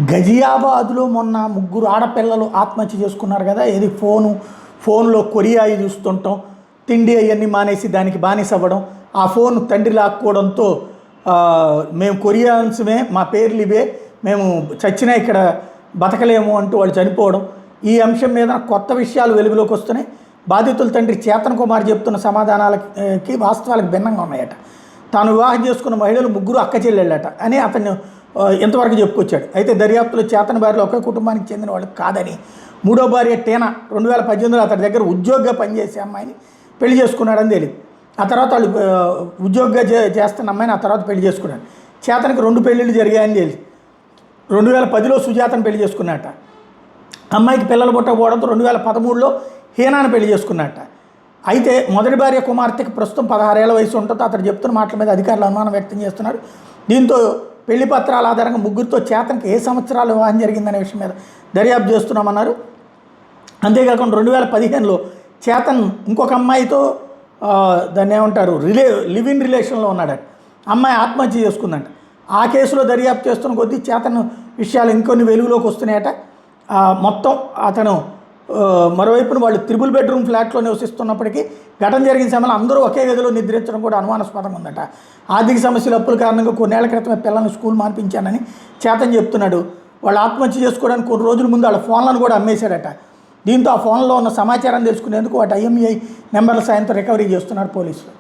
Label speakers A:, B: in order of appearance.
A: గజియాబాద్లో మొన్న ముగ్గురు ఆడపిల్లలు ఆత్మహత్య చేసుకున్నారు కదా. ఏది ఫోన్లో కొరియా చూస్తుంటాం, తిండి అవన్నీ మానేసి దానికి బానిస అవ్వడం, ఆ ఫోన్ తండ్రి లాక్కోవడంతో మేము కొరియాన్స్మే, మా పేర్లు ఇవే, మేము చచ్చినా ఇక్కడ బతకలేము అంటూ వాళ్ళు చనిపోవడం. ఈ అంశం మీద కొత్త విషయాలు వెలుగులోకి వస్తున్నాయి. బాధితుల తండ్రి చేతన్ కుమార్ చెప్తున్న సమాధానాలకి వాస్తవాలకు భిన్నంగా ఉన్నాయట. తాను వివాహం చేసుకున్న మహిళలు ముగ్గురు అక్క చెల్లెళ్ళట అని అతను ఎంతవరకు చెప్పుకొచ్చాడు. అయితే దర్యాప్తులో చేతన్ భార్యలు ఒకే కుటుంబానికి చెందిన వాళ్ళు కాదని, మూడో భార్య టీనా 2018లో అతని దగ్గర ఉద్యోగిగా పనిచేసే అమ్మాయిని పెళ్లి చేసుకున్నాడని తెలియదు. ఆ తర్వాత వాళ్ళు ఉద్యోగిగా చేస్తున్న అమ్మాయిని ఆ తర్వాత పెళ్లి చేసుకున్నాడు. చేతన్కి 2 పెళ్ళిళ్ళు జరిగాయని తెలిసి 2010లో సుజాతను పెళ్లి చేసుకున్నట్ట. అమ్మాయికి పిల్లలు పుట్టకపోవడంతో 2013లో హీనాను పెళ్లి చేసుకున్నట్ట. అయితే మొదటి భార్య కుమార్తెకి ప్రస్తుతం 16 ఏళ్ల వయసు ఉంటుందో అతను చెప్తున్న మాటల మీద అధికారులు అనుమానం వ్యక్తం చేస్తున్నారు. దీంతో పెళ్లి పత్రాల ఆధారంగా ముగ్గురితో చేతన్కి ఏ సంవత్సరాలు వివాహం జరిగిందనే విషయం మీద దర్యాప్తు చేస్తున్నామన్నారు. అంతేకాకుండా 2015లో చేతన్ ఇంకొక అమ్మాయితో దాన్ని ఏమంటారు లివ్ ఇన్ రిలేషన్లో ఉన్నాడట. అమ్మాయి ఆత్మహత్య చేసుకుందంట. ఆ కేసులో దర్యాప్తు చేస్తున్న కొద్దీ చేతన్ విషయాలు ఇంకొన్ని వెలుగులోకి వస్తున్నాయట. మొత్తం అతను మరోవైపున వాళ్ళు 3 బెడ్రూమ్ ఫ్లాట్లో నివసిస్తున్నప్పటికీ ఘటన జరిగిన సమయంలో అందరూ ఒకే గదిలో నిద్రించడం కూడా అనుమానాస్పదంగా ఉందట. ఆర్థిక సమస్యలు, అప్పుల కారణంగా కొన్నేళ్ల క్రితమే పిల్లల్ని స్కూల్ మాన్పించానని చేతన్ చెప్తున్నాడు. వాళ్ళు ఆత్మహత్య చేసుకోవడానికి కొన్ని రోజుల ముందు వాళ్ళ ఫోన్లను కూడా అమ్మేశాడట. దీంతో ఆ ఫోన్లో ఉన్న సమాచారం తెలుసుకునేందుకు వాటి IMEI నెంబర్ల సాయంతో రికవరీ చేస్తున్నారు పోలీసులు.